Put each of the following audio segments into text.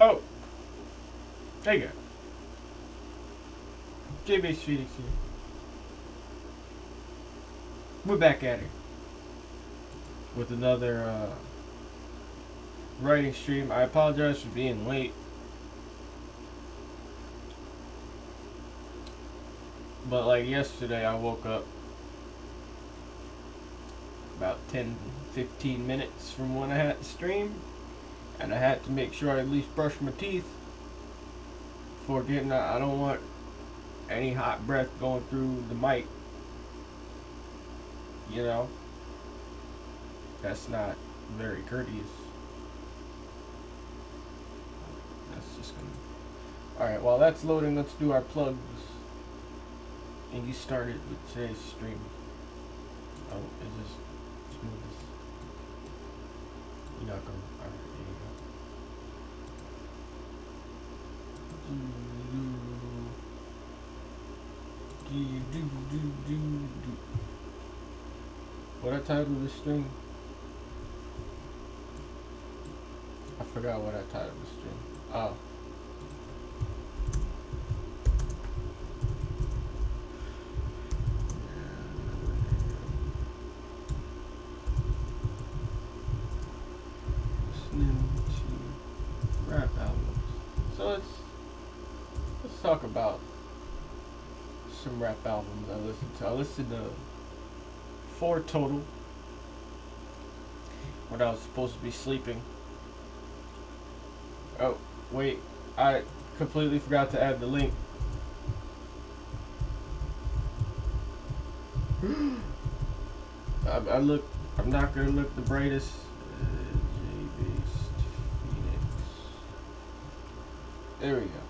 Oh, there you go. JB Phoenix here. We're back at it with another writing stream. I apologize for being late, but like yesterday, I woke up about 10, 15 minutes from when I had to stream, and I had to make sure I at least brush my teeth before getting out. I don't want any hot breath going through the mic, you know? That's not very courteous. That's just gonna. Alright, while that's loading, let's do our plugs. And you started with today's stream. Oh, is this smooth? You're not gonna. Alright, there you go. What I titled this stream? I forgot what I titled this stream. Oh. Listening to rap albums. So let's talk about some rap albums I listened to. I listened to 4 total when I was supposed to be sleeping. Oh, wait, I completely forgot to add the link. I'm not gonna look the brightest. J-Based Phoenix. There we go.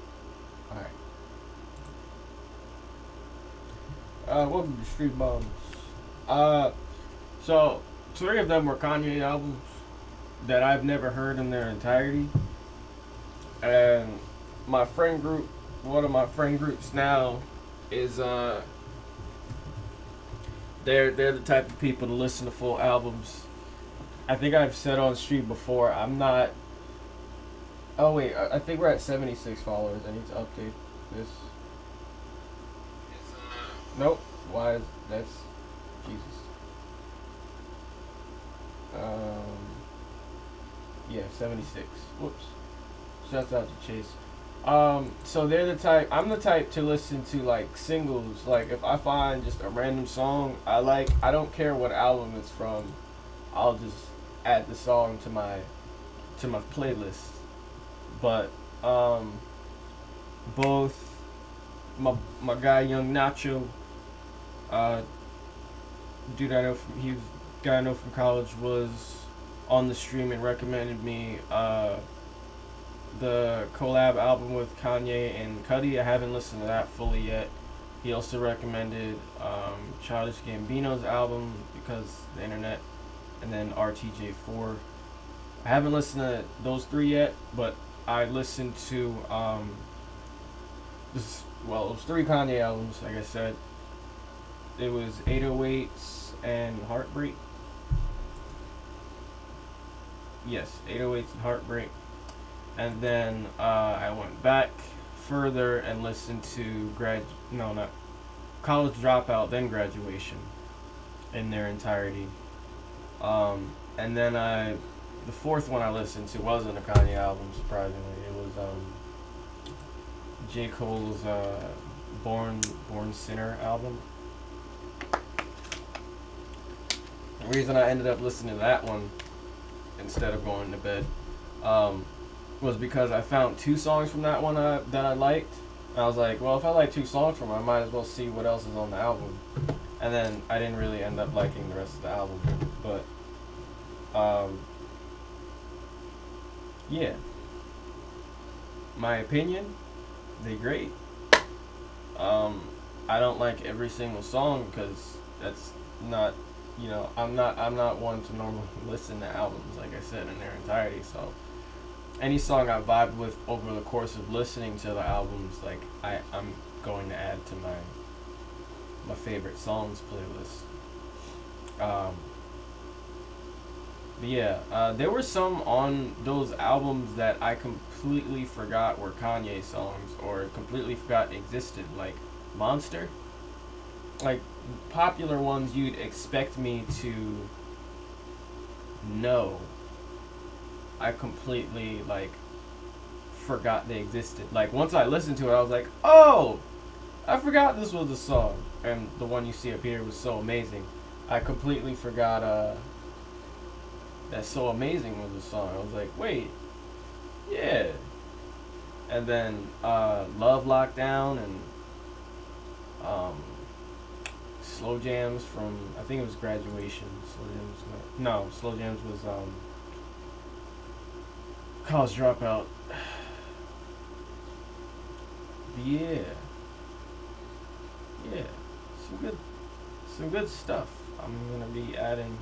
Alright. Welcome to Street Bombs. So 3 of them were Kanye albums that I've never heard in their entirety. And my friend group, one of my friend groups now, is they're the type of people to listen to full albums. I think I've said on stream before, I'm not. Oh wait, I think we're at 76 followers. I need to update this. Nope. Why is that's Jesus? Yeah, 76. Whoops. Shouts out to Chase. So they're the type. I'm the type to listen to like singles. Like if I find just a random song I like, I don't care what album it's from. I'll just add the song to my playlist. But both my guy Young Nacho, dude I know from guy I know from college, was on the stream and recommended me the collab album with Kanye and Cudi. I haven't listened to that fully yet. He also recommended Childish Gambino's album because the internet, and then RTJ4. I haven't listened to those 3 yet, but I listened to it was 3 Kanye albums, like I said. It was 808s and Heartbreak. Yes, 808s and Heartbreak. And then I went back further and listened to College Dropout, then Graduation in their entirety. And then the 4th one I listened to wasn't a Kanye album, surprisingly. It was J. Cole's Born Sinner album. The reason I ended up listening to that one instead of going to bed was because I found 2 songs from that one that I liked. And I was like, well, if I like 2 songs from it, I might as well see what else is on the album. And then I didn't really end up liking the rest of the album. But, yeah. My opinion, they're great. I don't like every single song because that's not, I'm not one to normally listen to albums, like I said, in their entirety. So any song I vibed with over the course of listening to the albums, like I'm going to add to my favorite songs playlist. Yeah, there were some on those albums that I completely forgot were Kanye songs or completely forgot existed, like Monster. Like popular ones you'd expect me to know. I completely like forgot they existed. Like once I listened to it, I was like, "Oh, I forgot this was a song." And the one you see up here was So Amazing. I completely forgot that So Amazing was a song. I was like, "Wait, yeah." And then Love Lockdown and um, Slow Jams from, I think it was Graduation. Slow Jams, no, Slow Jams was College Dropout. Yeah, yeah, some good, some good stuff. I'm gonna be adding.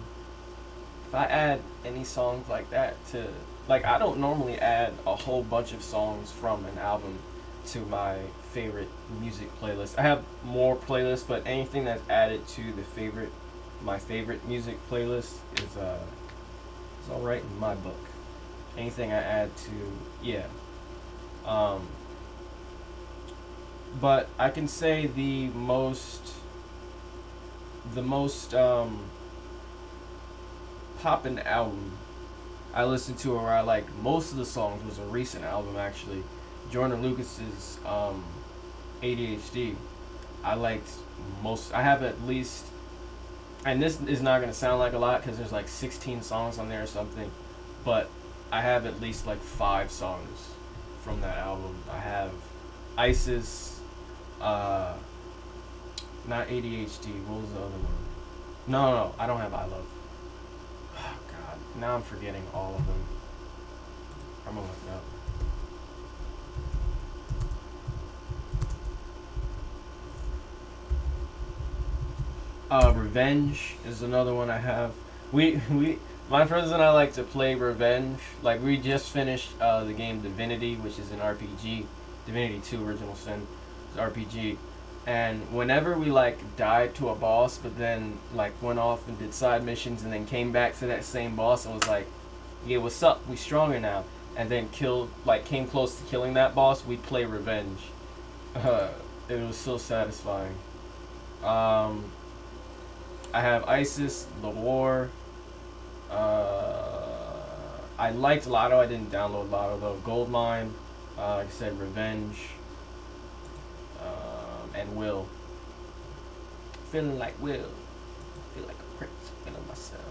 If I add any songs like that to, like, I don't normally add a whole bunch of songs from an album to my favorite music playlist. I have more playlists, but anything that's added to my favorite music playlist is all right in my book. Anything I add to, yeah. Um, but I can say the most poppin' album I listened to, or I like most of the songs, was a recent album actually. Jordan Lucas's ADHD. I liked most. I have at least, and this is not gonna sound like a lot because there's like 16 songs on there or something, but I have at least like 5 songs from that album. I have ISIS, uh, not ADHD. What was the other one? No, no, no, I don't have I Love. Oh God, now I'm forgetting all of them. I'm gonna look it up. Revenge is another one I have. My friends and I like to play Revenge. Like we just finished the game Divinity, which is an RPG. Divinity 2 Original Sin is RPG. And whenever we like died to a boss, but then like went off and did side missions, and then came back to that same boss and was like, "Yeah, what's up? We stronger now." And then came close to killing that boss. We'd play Revenge. Uh, it was so satisfying. Um, I have ISIS, The War. I liked Lotto. I didn't download Lotto though. Goldmine. Like I said, Revenge. And Will. Feeling like Will. Feel like a prince. Feeling myself.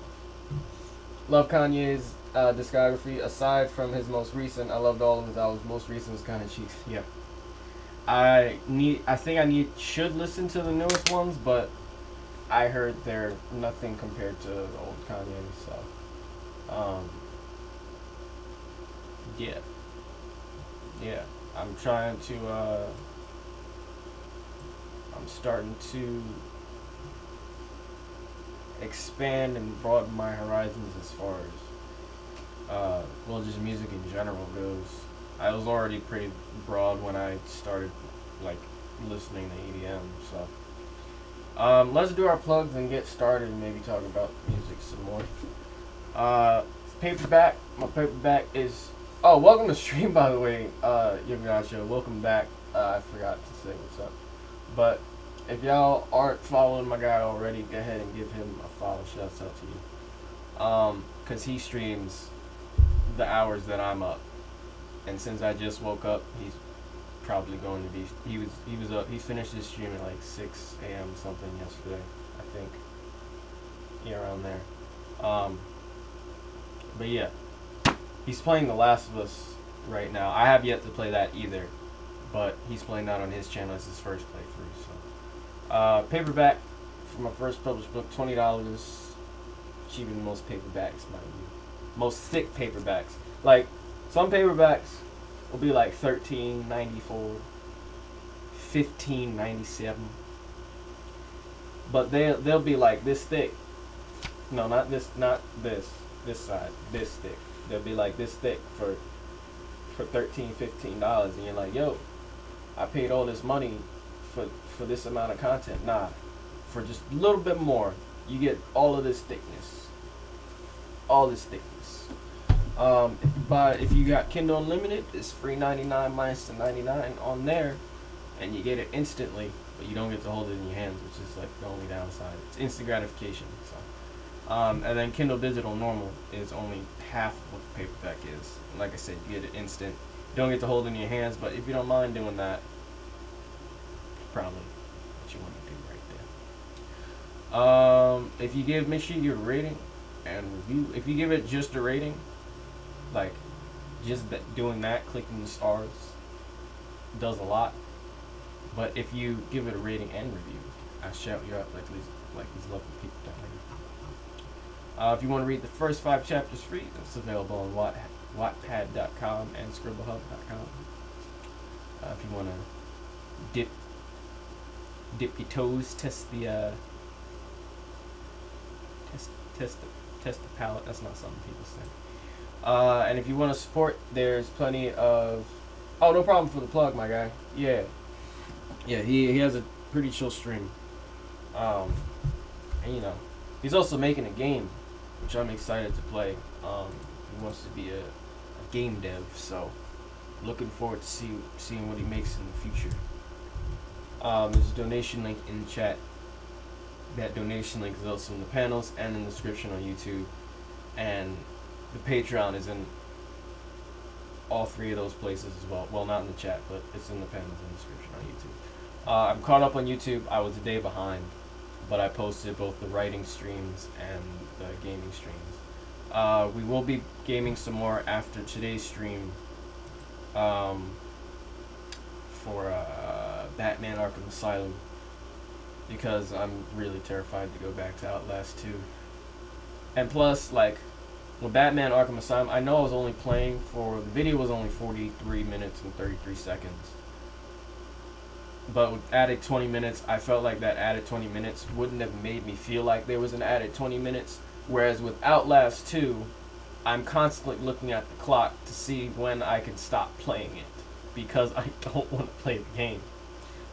Love Kanye's discography. Aside from his most recent, I loved all of his albums. Most recent was Kinda Cheeks. Yeah. Should listen to the newest ones, but I heard they're nothing compared to the old Kanye. So, yeah, yeah. I'm trying to. I'm starting to expand and broaden my horizons as far as just music in general goes. I was already pretty broad when I started like listening to EDM. So let's do our plugs and get started and maybe talk about music some more. Paperback. My paperback is. Oh, welcome to stream, by the way, Yagacho. Welcome back. I forgot to say what's up. But if y'all aren't following my guy already, go ahead and give him a follow. Shouts out to you. Cause he streams the hours that I'm up, and since I just woke up, he's probably going to be. He was up. He finished his stream at like 6 a.m. something yesterday, I think. Yeah, around there. But yeah, he's playing The Last of Us right now. I have yet to play that either, but he's playing that on his channel. It's his first playthrough. So, paperback for my first published book, $20, cheaper than most paperbacks, mind you. Most thick paperbacks. Like some paperbacks will be like $13.94, $15.97, but they'll be like this thick. No, not this side, this thick. They'll be like this thick for $13, $15, and you're like, yo, I paid all this money for this amount of content. Nah, for just a little bit more, you get all of this thickness. all this thickness. If you got Kindle Unlimited, it's free 99 minus the 99 on there, and you get it instantly, but you don't get to hold it in your hands, which is like the only downside. It's instant gratification. So, and then Kindle Digital Normal is only half of what the paperback is. And like I said, you get it instant. You don't get to hold it in your hands, but if you don't mind doing that, probably what you want to do right there. If you give, make sure you give a rating and review. If you give it just a rating, like just doing that, clicking the stars, does a lot. But if you give it a rating and review, I shout you out like these lovely people down here. If you want to read the first 5 chapters free, it's available on Wattpad.com and Scribblehub.com. If you want to dip your toes, test the palate. That's not something people say. And if you want to support, there's plenty of. Oh, no problem for the plug, my guy. Yeah, he has a pretty chill stream. And you know, he's also making a game, which I'm excited to play. He wants to be a game dev, so looking forward to seeing what he makes in the future. There's a donation link in the chat. That donation link is also in the panels and in the description on YouTube. And the Patreon is in all 3 of those places as well. Well, not in the chat, but it's in the panels and description on YouTube. I'm caught up on YouTube. I was a day behind, but I posted both the writing streams and the gaming streams. We will be gaming some more after today's stream for Batman Arkham Asylum, because I'm really terrified to go back to Outlast 2. And plus, like, with Batman Arkham Asylum, I know I was only playing for, the video was only 43 minutes and 33 seconds. But with added 20 minutes, I felt like that added 20 minutes wouldn't have made me feel like there was an added 20 minutes. Whereas with Outlast 2, I'm constantly looking at the clock to see when I can stop playing it, because I don't want to play the game.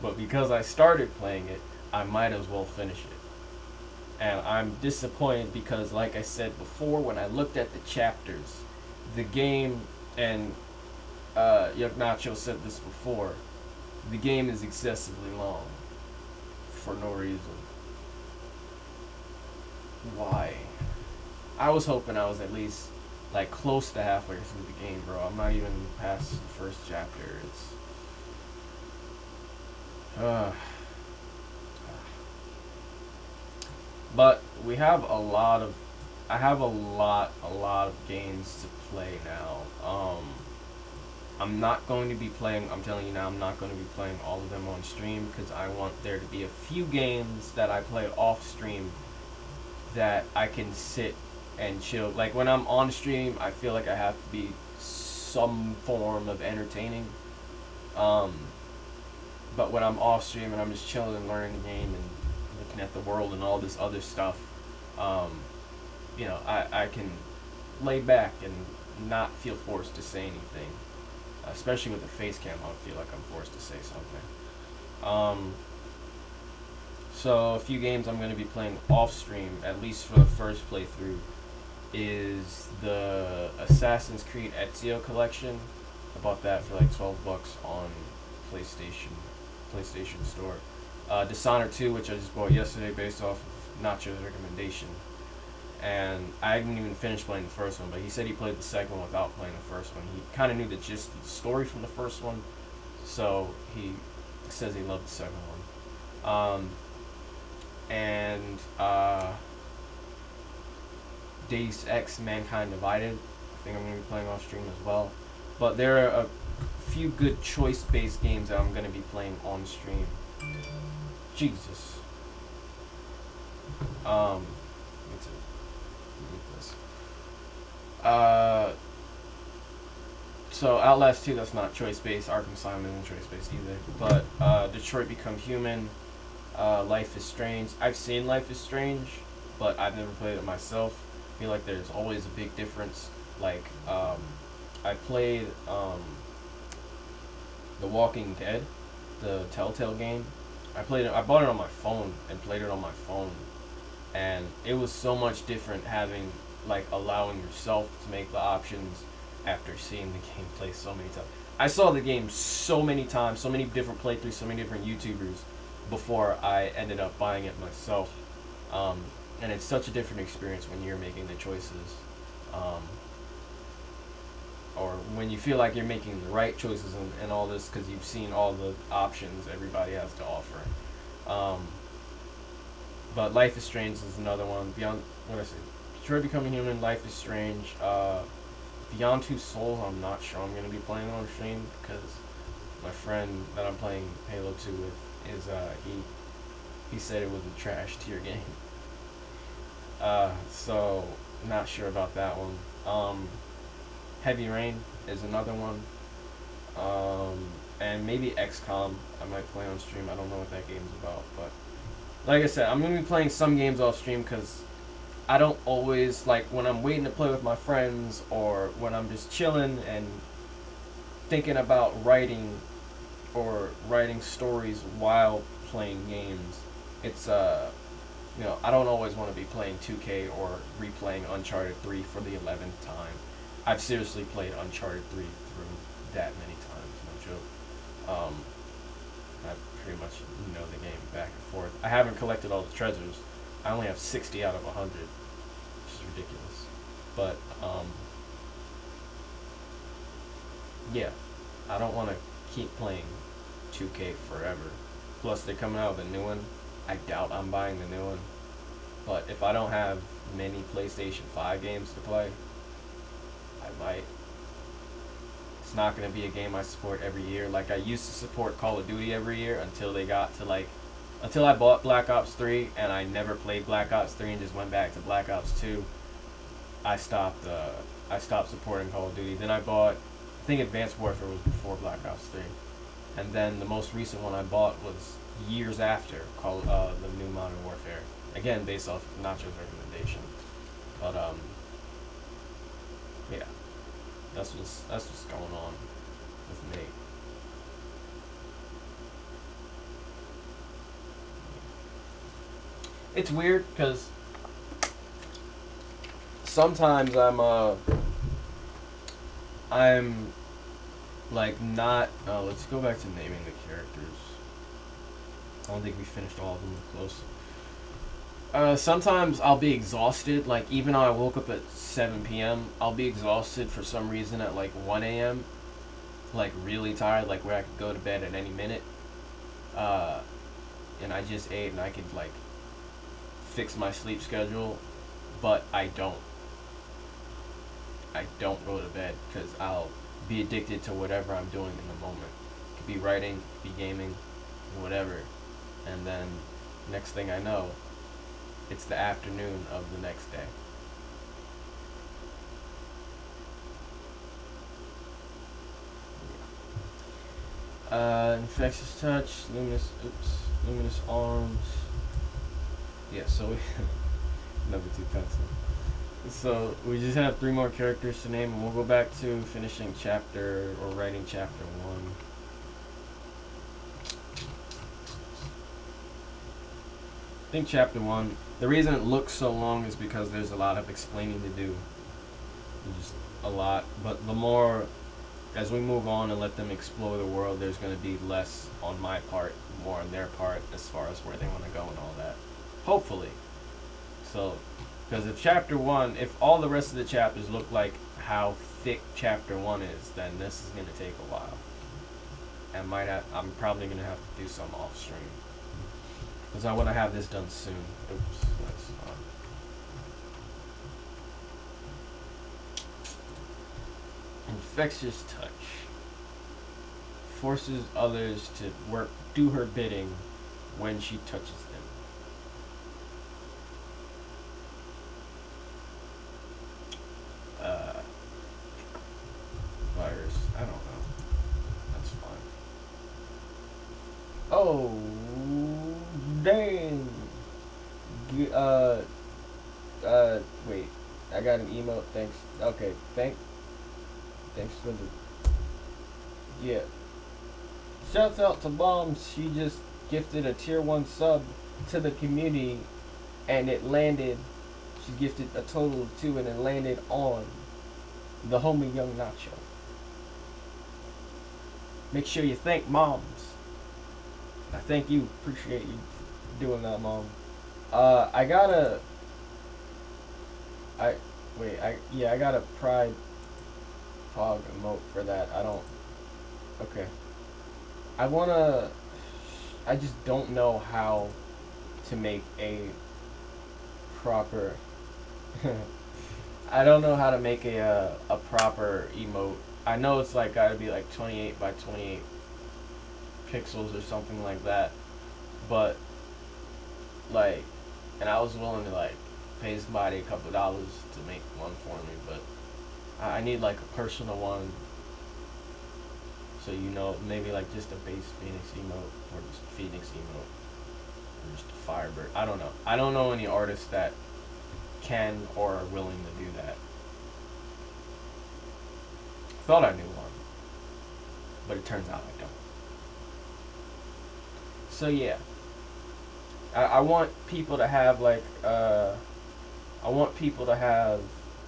But because I started playing it, I might as well finish it. And I'm disappointed because, like I said before, when I looked at the chapters, the game, and Yuck Nacho said this before, the game is excessively long for no reason. Why? I was hoping I was at least like close to halfway through the game, bro. I'm not even past the first chapter. It's but we have a lot of, I have a lot of games to play now. I'm not going to be playing, I'm telling you now, I'm not going to be playing all of them on stream, because I want there to be a few games that I play off stream that I can sit and chill. Like when I'm on stream, I feel like I have to be some form of entertaining. But when I'm off stream and I'm just chilling and learning the game and looking at the world and all this other stuff, you know, I can lay back and not feel forced to say anything. Especially with the face cam, I don't feel like I'm forced to say something. So a few games I'm going to be playing off stream, at least for the first playthrough, is the Assassin's Creed Ezio collection. I bought that for like $12 on PlayStation Store. Dishonored 2, which I just bought yesterday based off of Nacho's recommendation. And I didn't even finish playing the first one, but he said he played the second one without playing the first one. He kind of knew the gist of the story from the first one, so he says he loved the second one. And Deus Ex Mankind Divided, I think I'm going to be playing off stream as well. But there are a few good choice-based games that I'm going to be playing on stream. Jesus. So Outlast 2, that's not choice-based. Arkham Asylum isn't choice-based either. But Detroit Become Human, Life is Strange. I've seen Life is Strange, but I've never played it myself. I feel like there's always a big difference. Like, I played The Walking Dead, the Telltale game. I bought it on my phone and played it on my phone. And it was so much different having like allowing yourself to make the options after seeing the gameplay so many times. I saw the game so many times, so many different playthroughs, so many different YouTubers before I ended up buying it myself. And it's such a different experience when you're making the choices, or when you feel like you're making the right choices and all this because you've seen all the options everybody has to offer. But Life is Strange is another one. Beyond, what did I say? Detroit Becoming Human, Life is Strange. Beyond Two Souls, I'm not sure I'm going to be playing on stream because my friend that I'm playing Halo 2 with is, he said it was a trash tier game. So, not sure about that one. Heavy Rain is another one. And maybe XCOM I might play on stream. I don't know what that game's about, but like I said, I'm going to be playing some games off stream because I don't always, like, when I'm waiting to play with my friends or when I'm just chilling and thinking about writing or writing stories while playing games, it's, you know, I don't always want to be playing 2K or replaying Uncharted 3 for the 11th time. I've seriously played Uncharted 3 through that many times, no joke. I pretty much know the game back and forth. I haven't collected all the treasures. I only have 60 out of 100, which is ridiculous. But, yeah, I don't want to keep playing 2K forever. Plus, they're coming out with a new one. I doubt I'm buying the new one. But if I don't have many PlayStation 5 games to play, I might. It's not going to be a game I support every year. Like, I used to support Call of Duty every year until they got to, like, until I bought Black Ops 3 and I never played Black Ops 3 and just went back to Black Ops 2. I stopped supporting Call of Duty. Then I bought, I think Advanced Warfare was before Black Ops 3. And then the most recent one I bought was years after the new Modern Warfare. Again, based off Nacho's recommendation. But yeah, that's what's going on with me. It's weird because sometimes I'm like not. Let's go back to naming the characters. I don't think we finished all of them close. Sometimes I'll be exhausted. Like, even though I woke up at 7 p.m., I'll be exhausted for some reason at like 1 a.m. Like, really tired, like where I could go to bed at any minute. And I just ate and I could like fix my sleep schedule, but I don't go to bed because I'll be addicted to whatever I'm doing in the moment. It could be writing, it could be gaming, whatever. And then next thing I know, it's the afternoon of the next day. Infectious Touch, Luminous Arms. Yeah, so we number 2 pencil. So we just have 3 more characters to name, and we'll go back to finishing chapter or writing chapter 1. I think chapter 1, the reason it looks so long is because there's a lot of explaining to do. Just a lot. But the more, as we move on and let them explore the world, there's going to be less on my part, more on their part as far as where they want to go and all that. Hopefully. So, because if chapter 1, if all the rest of the chapters look like how thick chapter 1 is, then this is going to take a while. And I'm probably going to have to do some off stream. Because I want to have this done soon. Oops, that's not. Infectious Touch. Forces others to do her bidding when she touches them. Virus. I don't know. That's fine. Oh, dang. Wait. I got an email. Thanks. Okay. Thanks for the. Yeah. Shouts out to Bombs. She just gifted a tier 1 sub to the community, and it landed She's gifted a total of 2 and then landed on the homie Young Nacho. Make sure you thank moms. I thank you. Appreciate you doing that, mom. I got a. I got a Pride Pog emote for that. I don't. Okay. I just don't know how to make a proper. I don't know how to make a proper emote. I know it's like gotta be like 28 by 28 pixels or something like that, but like, and I was willing to like pay somebody a couple dollars to make one for me, but I need like a personal one. So maybe like just a base Phoenix emote or just Phoenix emote or just a Firebird. I don't know. I don't know any artists that can or are willing to do that. Thought I knew one, but it turns out I don't. So yeah, I want people to have like I want people to have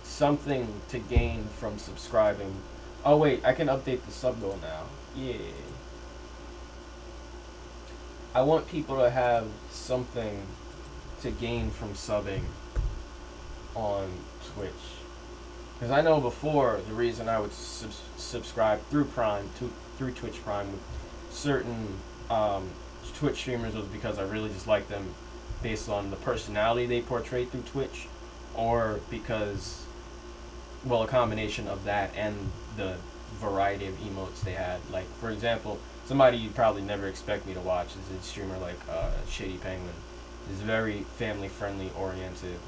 something to gain from subscribing. Oh wait, I can update the sub goal now. Yeah. I want people to have something to gain from subbing on Twitch. Because I know before, the reason I would subscribe through through Twitch Prime with certain Twitch streamers was because I really just liked them based on the personality they portrayed through Twitch, or because, well, a combination of that and the variety of emotes they had. Like, for example, somebody you'd probably never expect me to watch is a streamer like Shady Penguin. He's very family-friendly oriented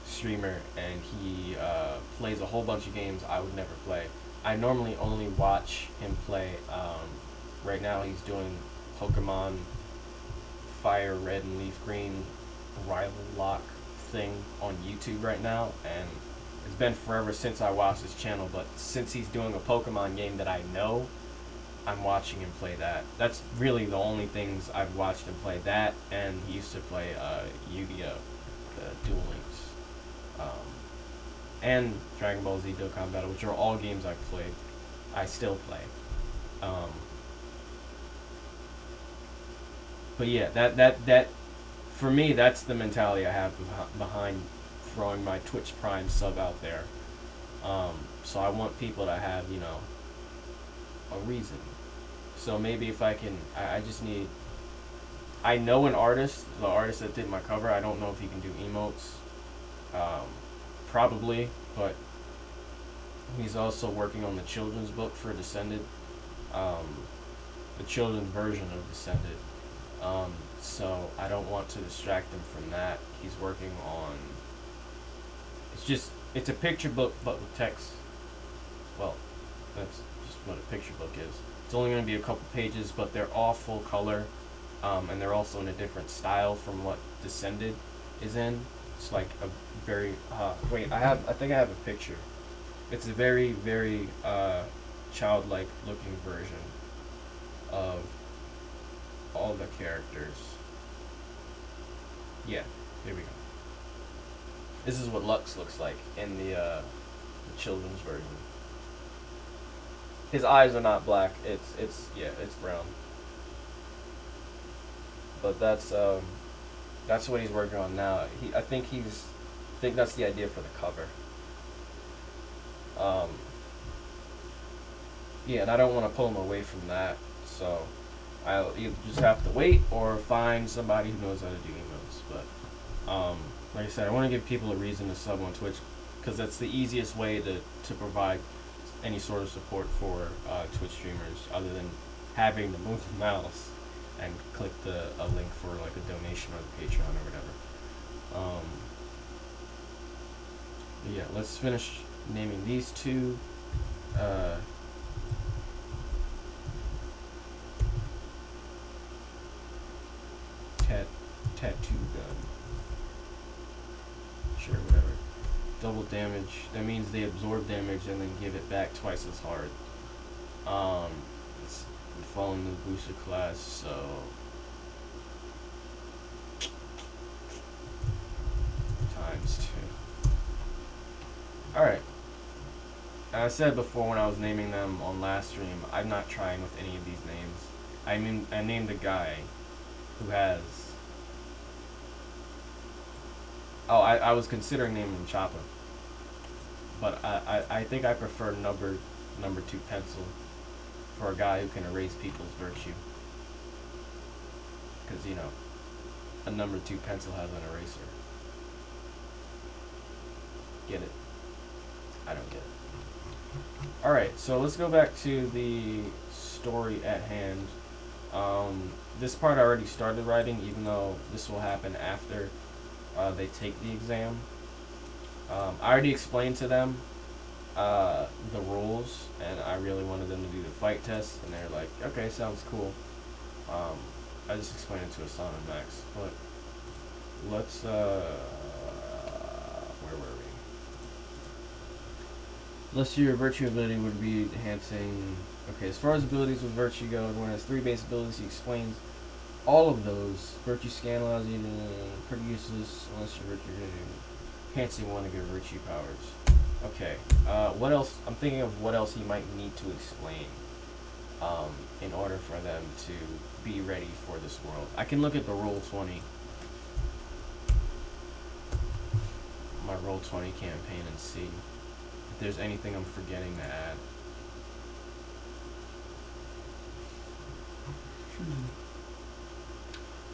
streamer, and he plays a whole bunch of games I would never play. I normally only watch him play. Right now he's doing Pokemon Fire Red and Leaf Green rival lock thing on YouTube right now, and it's been forever since I watched his channel, but since he's doing a Pokemon game that I know, I'm watching him play that. That's really the only things I've watched him play. That, and he used to play Yu-Gi-Oh! Duel Links. And Dragon Ball Z Dokkan Battle, which are all games I've played. I still play. But yeah, that for me, that's the mentality I have behind throwing my Twitch Prime sub out there. So I want people to have, a reason. So maybe if I can, I just need, I know an artist, the artist that did my cover, I don't know if he can do emotes. Probably, but he's also working on the children's book for Descended, the children's version of Descended. So I don't want to distract him from that. He's working on, it's a picture book, but with text. Well, that's just what a picture book is. It's only going to be a couple pages, but they're all full color, and they're also in a different style from what Descended is in. It's like a very, wait, I think I have a picture. It's a very, very, childlike looking version of all the characters. Yeah, here we go. This is what Lux looks like in the children's version. His eyes are not black. It's brown. But that's what he's working on now. I think that's the idea for the cover. Yeah, and I don't want to pull him away from that, so I'll either just have to wait or find somebody who knows how to do emotes. But like I said, I want to give people a reason to sub on Twitch, because that's the easiest way to provide any sort of support for Twitch streamers, other than having to move the mouse and click a link for like a donation or the Patreon or whatever. But yeah, let's finish naming these two. Tattoo gun. Sure, whatever. Double damage. That means they absorb damage and then give it back twice as hard. It's following the booster class, so I said before when I was naming them on last stream, I'm not trying with any of these names. I named a guy who has. Oh, I was considering naming him Chopper, but I think I prefer number 2 pencil for a guy who can erase people's virtue. Because a number 2 pencil has an eraser. Get it? I don't get it. Alright, so let's go back to the story at hand. This part I already started writing, even though this will happen after they take the exam. I already explained to them the rules, and I really wanted them to do the fight test, and they're like, okay, sounds cool. I just explained it to Asana and Max, but let's, where were we? Unless your virtue ability would be enhancing. Okay, as far as abilities with virtue go, one has 3 base abilities. He explains all of those. Virtue scan allows you to pretty useless unless your virtue enhancing one of your virtue powers. Okay, what else? I'm thinking of what else he might need to explain in order for them to be ready for this world. I can look at the Roll20. My Roll20 campaign and see if there's anything I'm forgetting to add.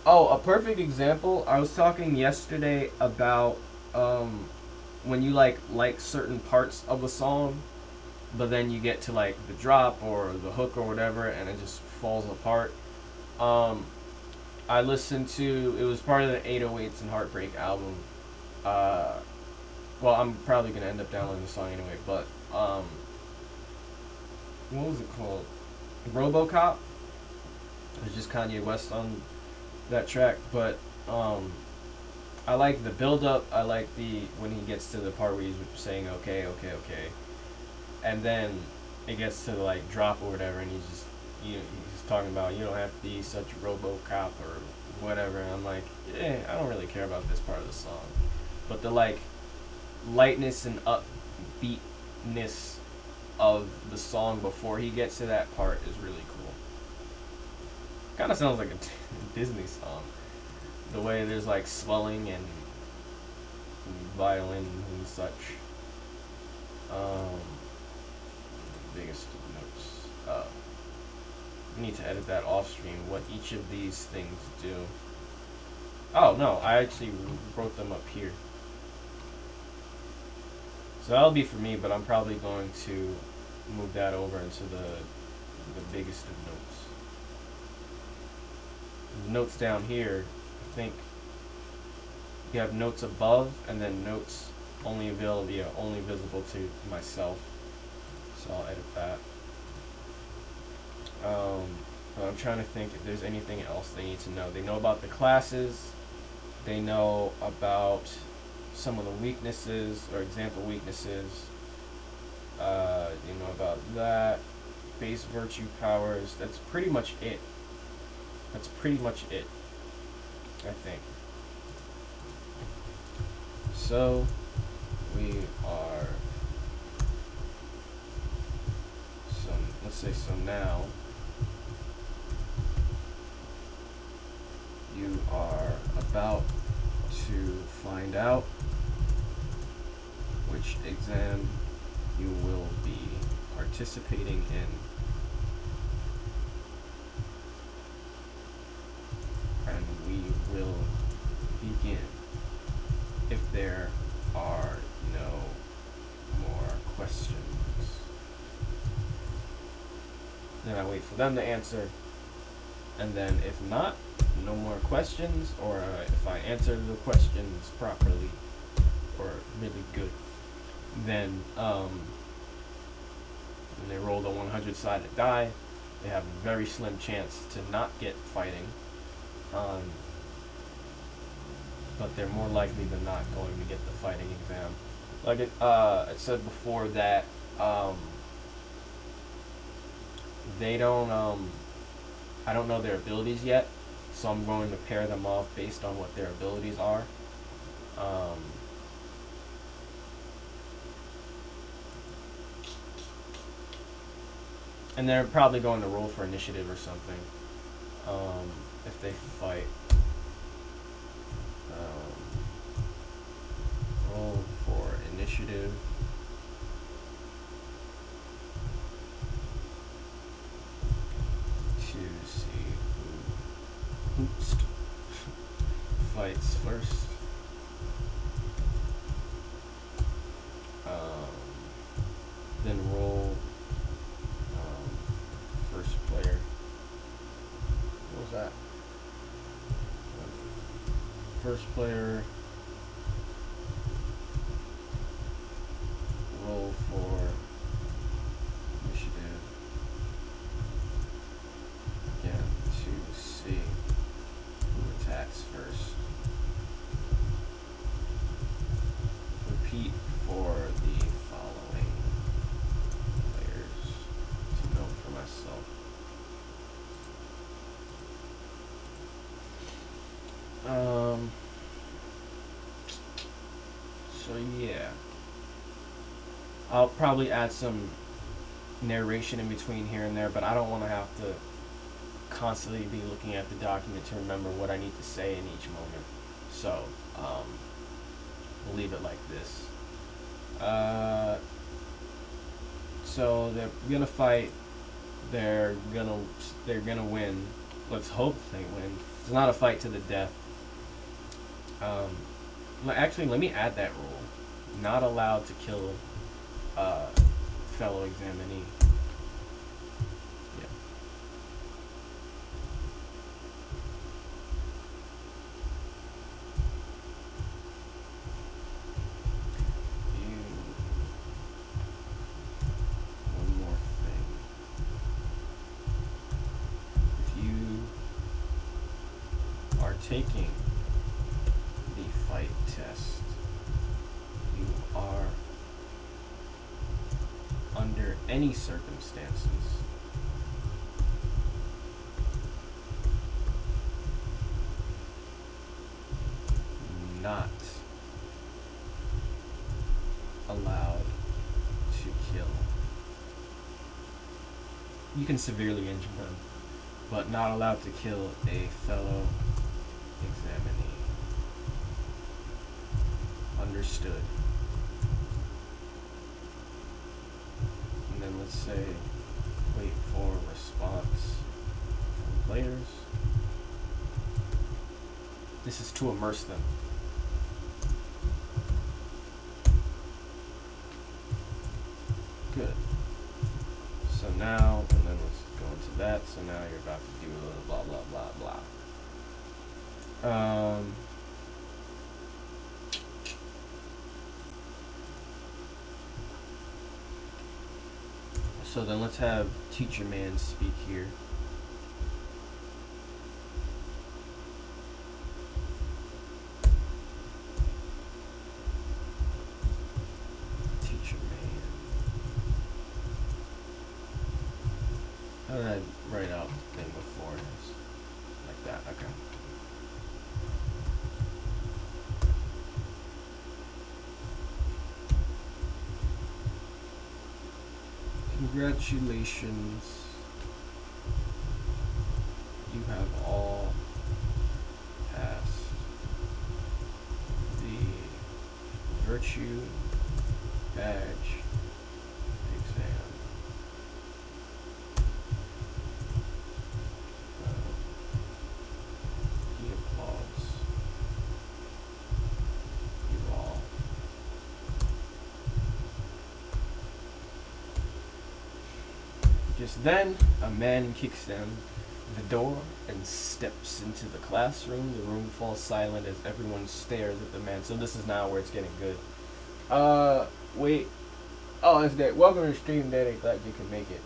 Oh, a perfect example. I was talking yesterday about when you like certain parts of a song, but then you get to like the drop or the hook or whatever, and it just falls apart. I listened to, it was part of the 808s and Heartbreak album. Well, I'm probably gonna end up downloading the song anyway, but what was it called? RoboCop. It was just Kanye West on that track, but I like the build up. I like the when he gets to the part where he's saying okay, and then it gets to the like drop or whatever, and he's talking about you don't have to be such a RoboCop or whatever, and I'm like, I don't really care about this part of the song, but the like lightness and upbeatness of the song before he gets to that part is really cool. Kind of sounds like a Disney song. The way there's like swelling and violin and such. Biggest notes. I need to edit that off stream. What each of these things do. Oh no, I actually wrote them up here. So that'll be for me, but I'm probably going to move that over into the biggest of notes. Notes down here, I think you have notes above and then notes only visible to myself. So I'll edit that. I'm trying to think if there's anything else they need to know. They know about the classes. They know about some of the weaknesses or example weaknesses. You know about that. Base virtue powers. That's pretty much it. I think. So we are. Let's say so now. You are about to find out which exam you will be participating in. And we will begin if there are no more questions. Then I wait for them to answer, and then if not, no more questions, or if I answer the questions properly or really good, then when they roll the 100-sided die, they have a very slim chance to not get fighting, but they're more likely than not going to get the fighting exam. Like it said before that they don't I don't know their abilities yet, so I'm going to pair them off based on what their abilities are. And they're probably going to roll for initiative or something. If they fight. Roll for initiative. To see who fights first. Then roll first player. What was that? First player. Roll for initiative. Again, to see who attacks first. Repeat for the following players to note for myself. So yeah. I'll probably add some narration in between here and there, but I don't want to have to constantly be looking at the document to remember what I need to say in each moment. So, we'll leave it like this. So they're gonna fight. They're gonna win. Let's hope they win. It's not a fight to the death. Actually, let me add that rule. Not allowed to kill fellow examinee. Yeah. One more thing. If you are taking the fight test, you are under any circumstances not allowed to kill. You can severely injure them, but not allowed to kill a fellow examinee. Understood. And then let's say wait for response from players. This is to immerse them. Good. So now, and then let's go into that. So now you're about to do a little blah blah blah blah. So then let's have Teacher Man speak here. Teacher Man. How did I write out the thing before? Like that, okay. Congratulations. You have all passed the Virtue Badge exam. He applauds you all. Just then, a man kicks down the door and steps into the classroom. The room falls silent as everyone stares at the man. So this is now where it's getting good. Wait. Oh, that's great. Welcome to the stream, Daddy. Glad you could make it.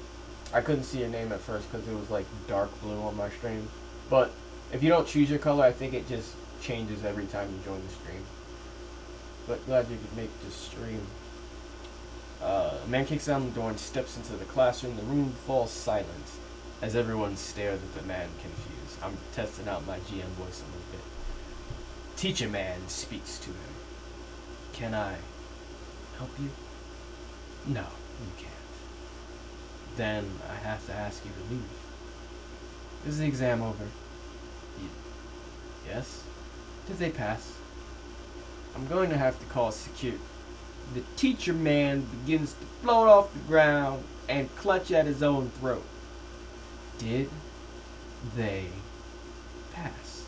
I couldn't see your name at first because it was like dark blue on my stream. But if you don't choose your color, I think it just changes every time you join the stream. But glad you could make this stream. A man kicks down the door and steps into the classroom. The room falls silent as everyone stares at the man confused. I'm testing out my GM voice a little bit. Teacher Man speaks to him. Can I help you? No, you can't. then I have to ask you to leave. Is the exam over? Yes. Did they pass? I'm going to have to call security. The teacher man begins to float off the ground and clutch at his own throat. Did they pass?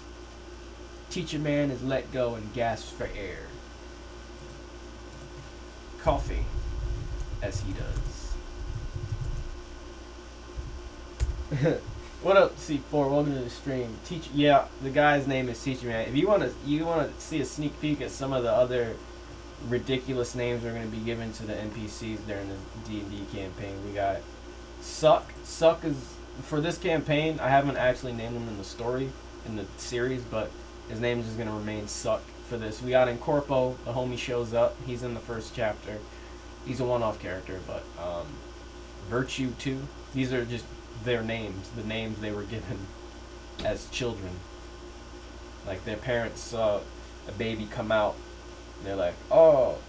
Teacher man is let go and gasps for air, coughing as he does. What up, C4? Welcome to the stream. Yeah, the guy's name is Teacher Man. If you wanna see a sneak peek at some of the other ridiculous names we're gonna be given to the NPCs during the D&D campaign, we got Suck. Suck is, for this campaign, I haven't actually named him in the story, in the series, but his name is just gonna remain Suck for this. We got Incorpo, the homie shows up. He's in the first chapter. He's a one-off character, but Virtue 2. These are just their names, the names they were given as children. Like, their parents saw a baby come out, and they're like, oh,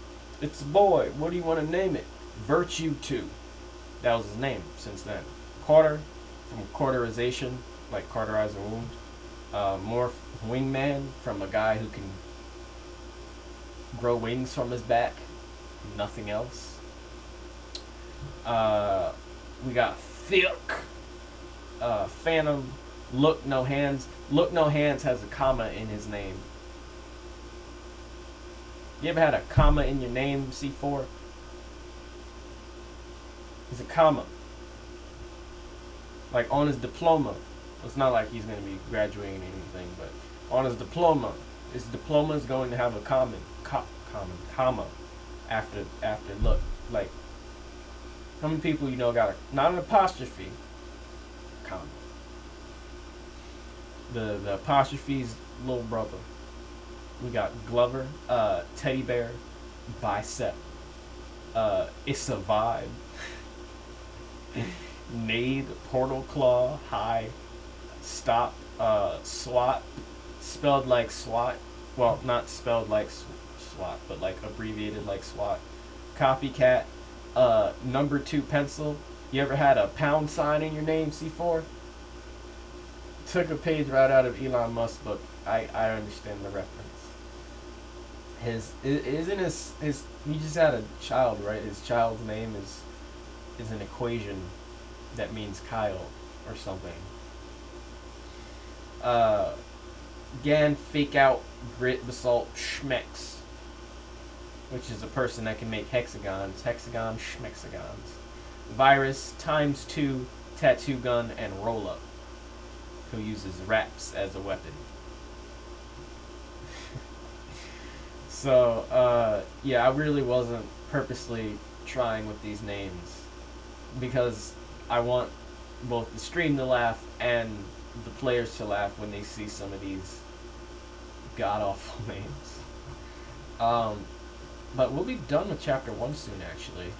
it's a boy, what do you want to name it? Virtue 2. That was his name since then. Carter, from cauterization, like cauterize a wound. Morph Wingman, from a guy who can grow wings from his back, nothing else. We got Thick. Phantom, Look No Hands. Look No Hands has a comma in his name. You ever had a comma in your name, C4? It's a comma. Like on his diploma. It's not like he's going to be graduating or anything, but on his diploma is going to have a comma after look. Like, how many people you know got a, not an apostrophe, comma. The apostrophe's little brother. We got Glover, Teddy Bear, Bicep, It's a Vibe, Nade, Portal Claw, High, Stop, SWAT, spelled like SWAT. Well, not spelled like SWAT, but like abbreviated like SWAT. Copycat, number 2 pencil. You ever had a pound sign in your name, C4? Took a page right out of Elon Musk's book. I understand the reference. He just had a child, right? His child's name is an equation that means Kyle or something. Gan, Fake Out, Grit, Basalt, Schmex, which is a person that can make hexagons, schmexagons. Virus, times 2, tattoo gun, and roll up, who uses raps as a weapon. So, yeah, I really wasn't purposely trying with these names because I want both the stream to laugh and the players to laugh when they see some of these god-awful names. But we'll be done with chapter 1 soon, actually,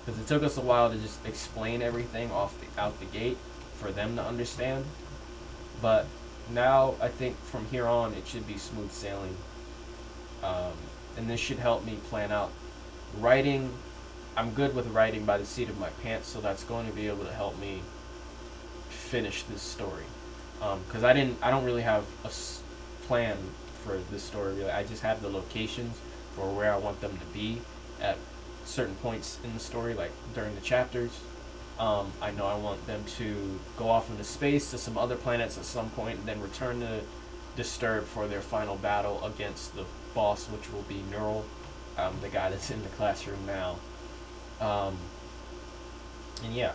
because it took us a while to just explain everything out the gate for them to understand. But now I think from here on it should be smooth sailing, and this should help me plan out writing. I'm good with writing by the seat of my pants, so that's going to be able to help me finish this story. Because I don't really have a plan for this story. Really, I just have the locations for where I want them to be at certain points in the story, like during the chapters. I know I want them to go off into space to some other planets at some point, and then return to Disturb for their final battle against the boss, which will be Neural, the guy that's in the classroom now. And yeah,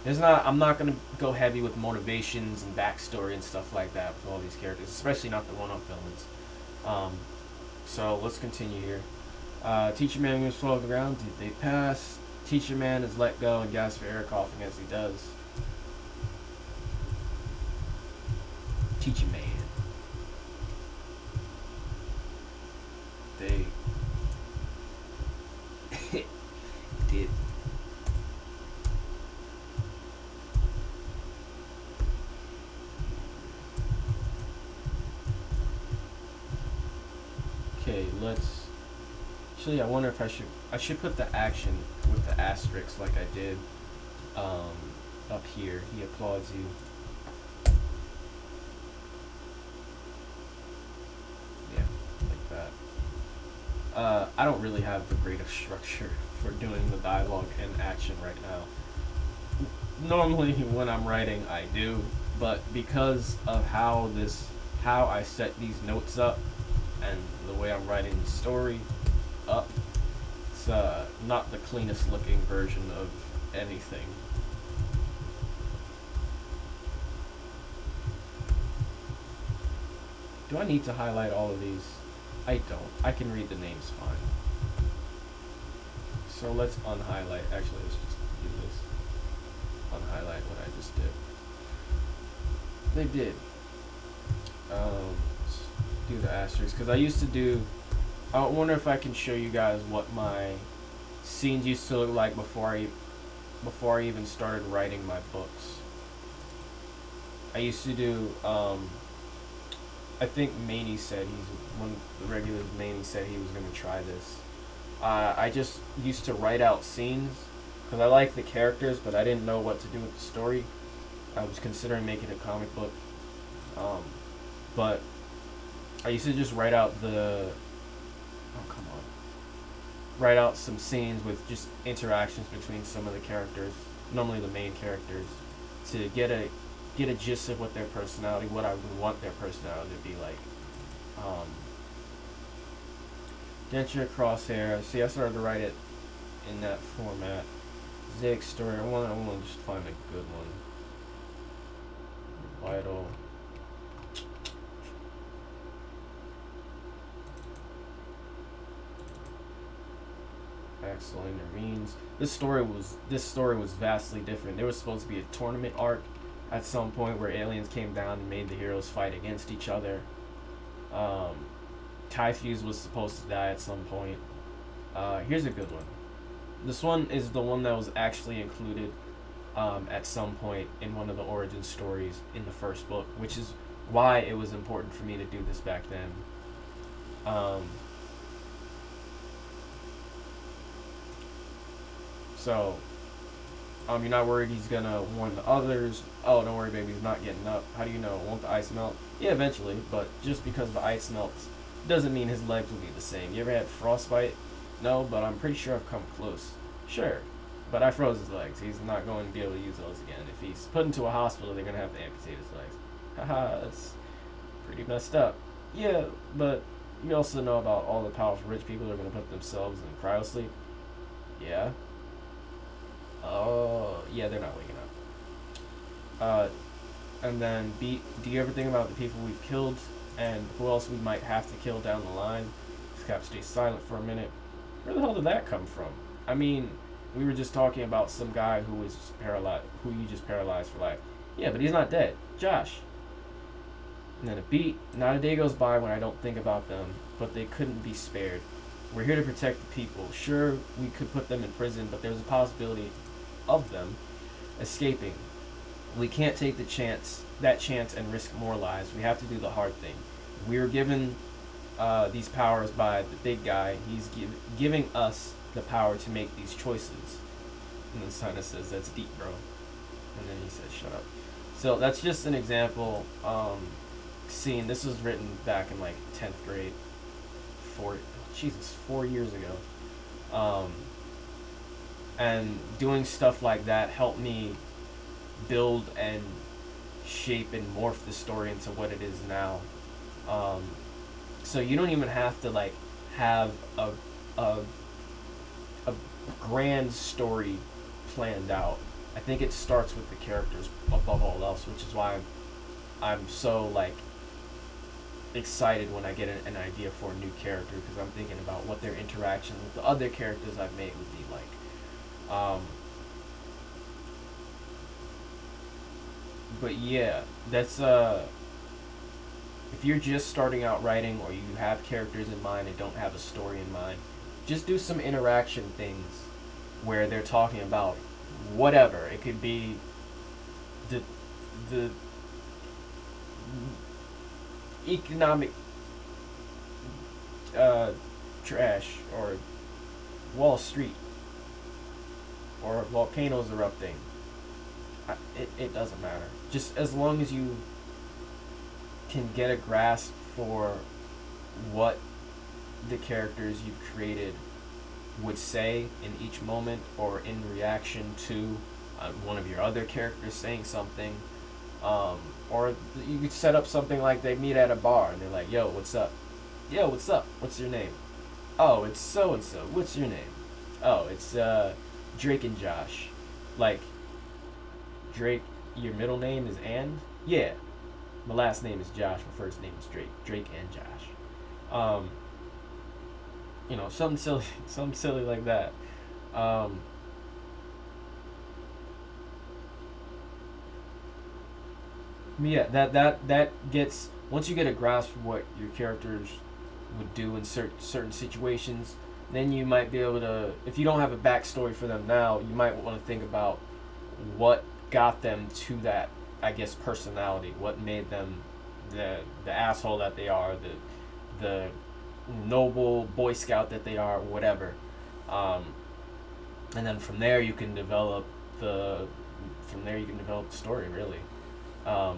I'm not gonna go heavy with motivations and backstory and stuff like that with all these characters, especially not the one-off villains. So let's continue here. Teacher Man moves slow to the ground. Did they pass? Teacher Man is let go and gasps for air, coughing as he does. Teacher Man. They did. Okay, let's. Actually, I wonder if I should put the action with the asterisk like I did up here. He applauds you. Yeah, like that. I don't really have the greatest structure for doing the dialogue and action right now. Normally, when I'm writing, I do, but because of how I set these notes up, and the way I'm writing the story up, it's not the cleanest looking version of anything. Do I need to highlight all of these? I don't. I can read the names fine. So let's unhighlight. Actually, let's just do this. Unhighlight what I just did. They did. Let's do the asterisks because I used to do. I wonder if I can show you guys what my scenes used to look like before I even started writing my books. I used to do. I think Maney said one of the regulars. Maney said he was gonna try this. I just used to write out scenes because I like the characters, but I didn't know what to do with the story. I was considering making a comic book, but I used to just write out write out some scenes with just interactions between some of the characters, normally the main characters, to get a gist of what their personality, what I would want their personality to be like. Denture, Crosshair. See, I started to write it in that format. Zig story. I want to just find a good one. Vital. Excellent means. This story was vastly different. There was supposed to be a tournament arc at some point where aliens came down and made the heroes fight against each other. Typhus was supposed to die at some point. Here's a good one. This one is the one that was actually included at some point in one of the origin stories in the first book, which is why it was important for me to do this back then. So, you're not worried he's gonna warn the others. Oh, don't worry, baby, he's not getting up. How do you know? Won't the ice melt? Yeah, eventually, but just because the ice melts doesn't mean his legs will be the same. You ever had frostbite? No, but I'm pretty sure I've come close. Sure, but I froze his legs. He's not going to be able to use those again. If he's put into a hospital, they're gonna have to amputate his legs. Haha, that's pretty messed up. Yeah, but you also know about all the powerful rich people that are gonna put themselves in cryosleep. Yeah. Oh, yeah, they're not waking up. And then do you ever think about the people we've killed and who else we might have to kill down the line? Cap stays silent for a minute. Where the hell did that come from? I mean, we were just talking about some guy who was paralyzed, who you just paralyzed for life. Yeah, but he's not dead. Josh. And then not a day goes by when I don't think about them, but they couldn't be spared. We're here to protect the people. Sure, we could put them in prison, but there's a possibility of them escaping. We can't take that chance and risk more lives. We have to do the hard thing. We're given these powers by the big guy. He's giving us the power to make these choices. And then Sana says, "That's deep, bro." And then he says, "Shut up." So that's just an example scene. This was written back in like 10th grade. 4 years ago. And doing stuff like that helped me build and shape and morph the story into what it is now. So you don't even have to like have a grand story planned out. I think it starts with the characters above all else, which is why I'm so like excited when I get an idea for a new character, because I'm thinking about what their interaction with the other characters I've made would be like. But yeah, that's if you're just starting out writing or you have characters in mind and don't have a story in mind, just do some interaction things where they're talking about whatever. It could be the economic trash, or Wall Street, or volcanoes erupting. it doesn't matter. Just as long as you can get a grasp for what the characters you've created would say in each moment or in reaction to one of your other characters saying something. Or you could set up something like they meet at a bar and they're like, yo, what's up? Yo, what's up? What's your name? Oh, it's so and so. What's your name? Oh, it's Drake and Josh. Like, Drake, your middle name is and? Yeah. My last name is Josh. My first name is Drake. Drake and Josh. Something silly, something silly like that. Yeah, that gets once you get a grasp of what your characters would do in certain situations, then you might be able to. If you don't have a backstory for them now, you might want to think about what got them to that. I guess personality. What made them the asshole that they are, the noble Boy Scout that they are, whatever. And then from there you can develop the story really. But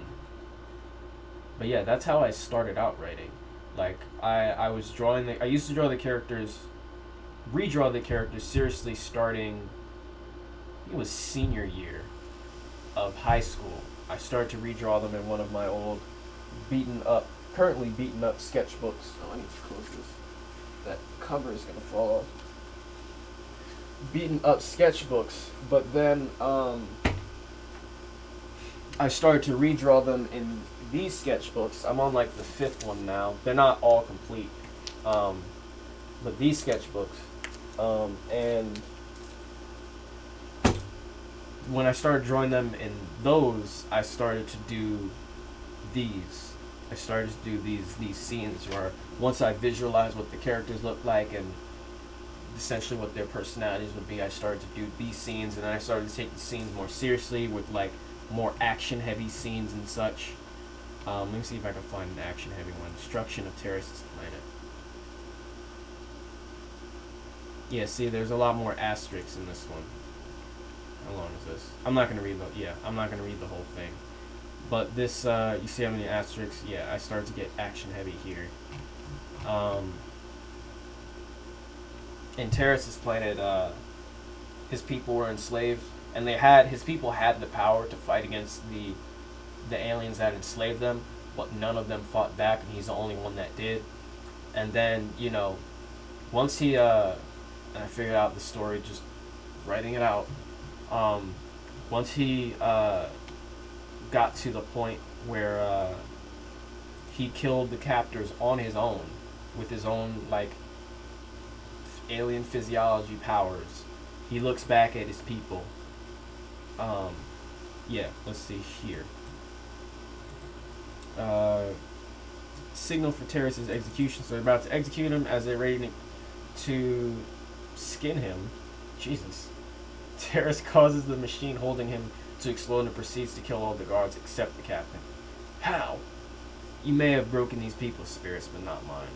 yeah, that's how I started out writing. Like I was drawing I used to draw the characters, redraw the characters seriously starting. It was senior year of high school. I started to redraw them in one of my old currently beaten up sketchbooks. Oh, I need to close this. That cover is gonna fall off. Beaten up sketchbooks, but then I started to redraw them in these sketchbooks. I'm on like the 5th one now. They're not all complete, but these sketchbooks, and when I started drawing them in those, I started to do these. I started to do these scenes where once I visualized what the characters looked like and essentially what their personalities would be, I started to do these scenes, and then I started to take the scenes more seriously with like more action heavy scenes and such. Let me see if I can find an action heavy one. Destruction of Terrace's planet. Yeah, see, there's a lot more asterisks in this one. How long is this? I'm not gonna read the whole thing. But this, you see how many asterisks? Yeah, I started to get action heavy here. In Terrace's planet, his people were enslaved, and his people had the power to fight against the aliens that enslaved them, but none of them fought back, and he's the only one that did. And then, once he, and I figured out the story just writing it out, once he got to the point where he killed the captors on his own, with his own, like, alien physiology powers, he looks back at his people. Yeah, let's see here. Signal for Terrace's execution. So they're about to execute him as they're ready to skin him. Jesus. Terrace causes the machine holding him to explode and proceeds to kill all the guards except the captain. How? You may have broken these people's spirits, but not mine.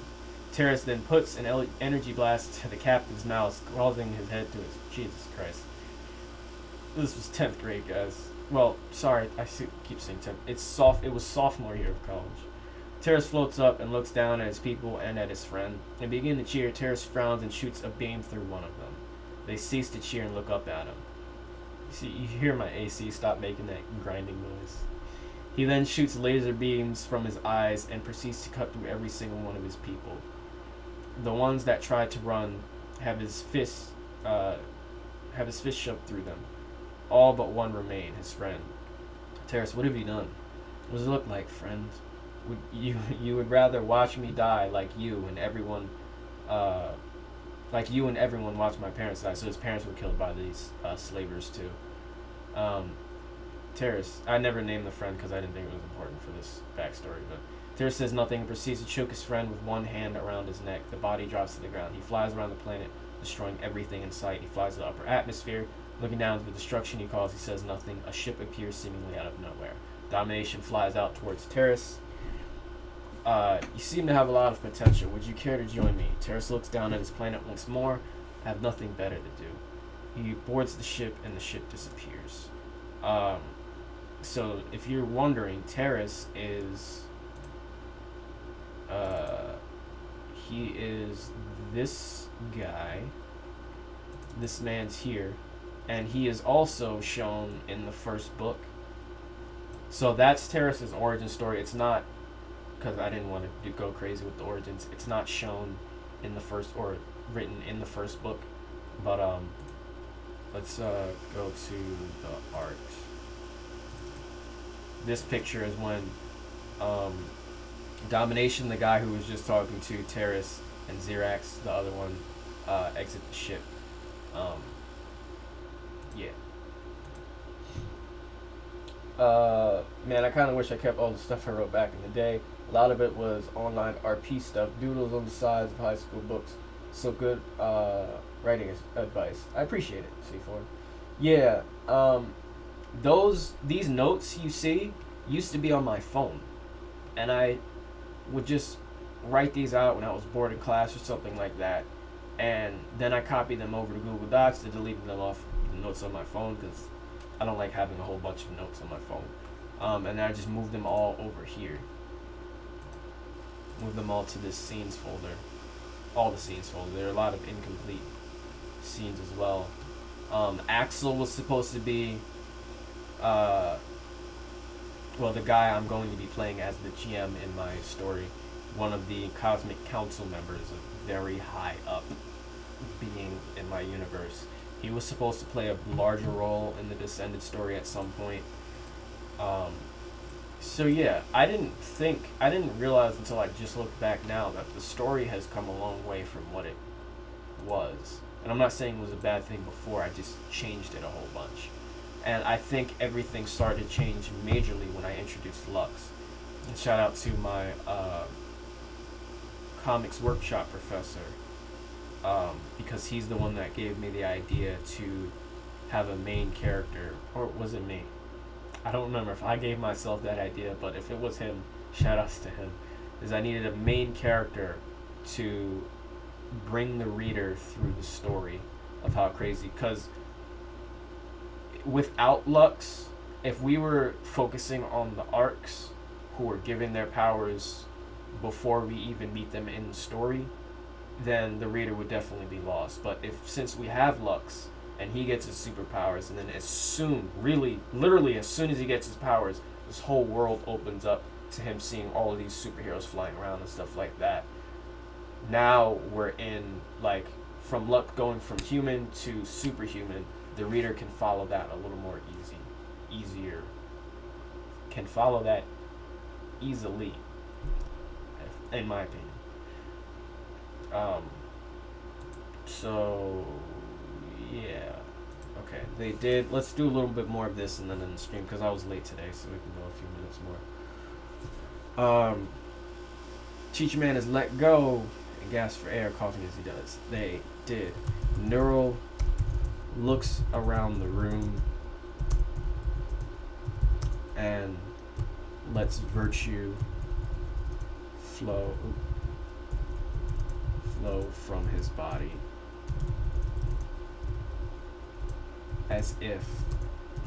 Terrace then puts an energy blast to the captain's mouth, causing his head to his... Jesus Christ. This was 10th grade, guys. Well, sorry, I keep saying 10th. It was sophomore year of college. Terrace floats up and looks down at his people and at his friend. They begin to cheer. Terrace frowns and shoots a beam through one of them. They cease to cheer and look up at him. You hear my AC stop making that grinding noise. He then shoots laser beams from his eyes and proceeds to cut through every single one of his people. The ones that try to run have his fist shoved through them. All but one remain, his friend. Terrace, what have you done? What does it look like, friend? You would rather watch me die like you and everyone watched my parents die. So his parents were killed by these slavers too. Terrace, I never named the friend because I didn't think it was important for this backstory, but Terrace says nothing and proceeds to choke his friend with one hand around his neck. The body drops to the ground. He flies around the planet, destroying everything in sight. He flies to the upper atmosphere. Looking down at the destruction he caused, he says nothing. A ship appears seemingly out of nowhere. Domination flies out towards Terrace. You seem to have a lot of potential. Would you care to join me? Terrace looks down at his planet once more. I have nothing better to do. He boards the ship and the ship disappears. So if you're wondering, Terrace is he is this guy. This man's here, and he is also shown in the first book. So that's Terrace's origin story. It's not, because I didn't want to go crazy with the origins. It's not shown in the first, or written in the first book, but let's go to the art. This picture is when Domination, the guy who was just talking to Terrace, and Xerax, the other one, exit the ship. Yeah. Man, I kind of wish I kept all the stuff I wrote back in the day. A lot of it was online RP stuff, doodles on the sides of high school books. So good writing advice. I appreciate it, C4. Yeah, these notes you see used to be on my phone, and I would just write these out when I was bored in class or something like that, and then I copied them over to Google Docs to delete them off the notes on my phone, because I don't like having a whole bunch of notes on my phone. And then I just moved them all over here. Move them all to this scenes folder. All the scenes folder. There are a lot of incomplete scenes as well. Axel was supposed to be, well, the guy I'm going to be playing as the GM in my story. One of the Cosmic Council members, a very high up being in my universe. He was supposed to play a larger role in the Descended story at some point. So yeah, I didn't realize until I just looked back now that the story has come a long way from what it was. And I'm not saying it was a bad thing before, I just changed it a whole bunch. And I think everything started to change majorly when I introduced Lux. And shout out to my comics workshop professor, because he's the one that gave me the idea to have a main character. Or was it me? I don't remember if I gave myself that idea, but if it was him, shout outs to him. Is I needed a main character to bring the reader through the story of how crazy, because without Lux, if we were focusing on the arcs who were given their powers before we even meet them in the story, then the reader would definitely be lost. But since we have Lux and he gets his superpowers, and then literally as soon as he gets his powers, this whole world opens up to him seeing all of these superheroes flying around and stuff like that. Now we're in, like, from Lux going from human to superhuman, the reader can follow that a little more easier. Can follow that easily, in my opinion. So yeah, okay. They did. Let's do a little bit more of this and then in the stream, because I was late today, so we can go a few minutes more. Teacher Man is let go and gasps for air, coughing as he does. They did. Neural looks around the room and lets virtue flow from his body, as if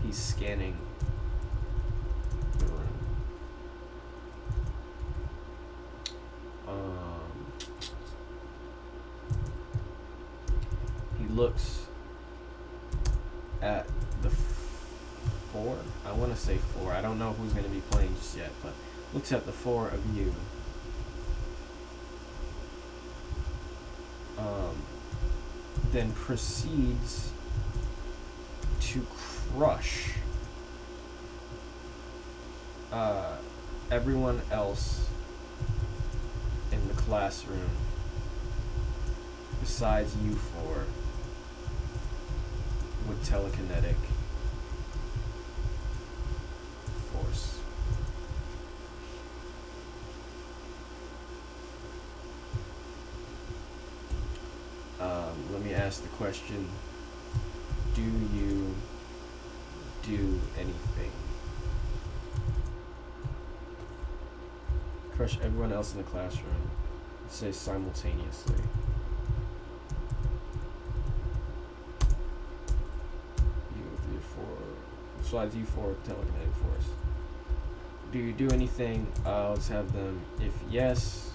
he's scanning the room. He looks at the four. I want to say four. I don't know who's going to be playing just yet, but looks at the four of you. Then proceeds to crush everyone else in the classroom besides you four with telekinetic force. Let me ask the question, do you do anything? Crush everyone else in the classroom. Say simultaneously. XYZ4 telekinetic force. Do you do anything? Let's have them. If yes,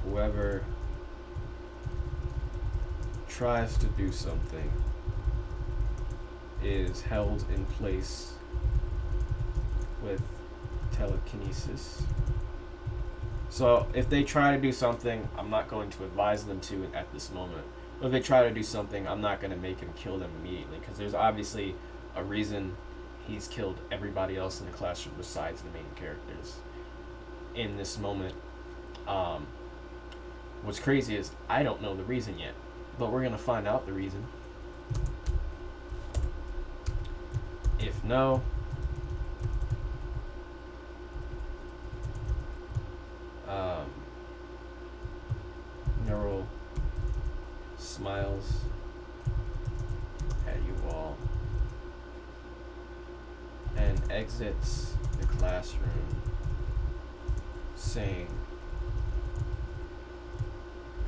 whoever tries to do something is held in place with telekinesis. So if they try to do something, I'm not going to advise them to at this moment. But if they try to do something, I'm not going to make him kill them immediately, because there's obviously a reason he's killed everybody else in the classroom besides the main characters in this moment. What's crazy is I don't know the reason yet, but we're going to find out the reason. If no, Neural smiles at you all and exits the classroom saying,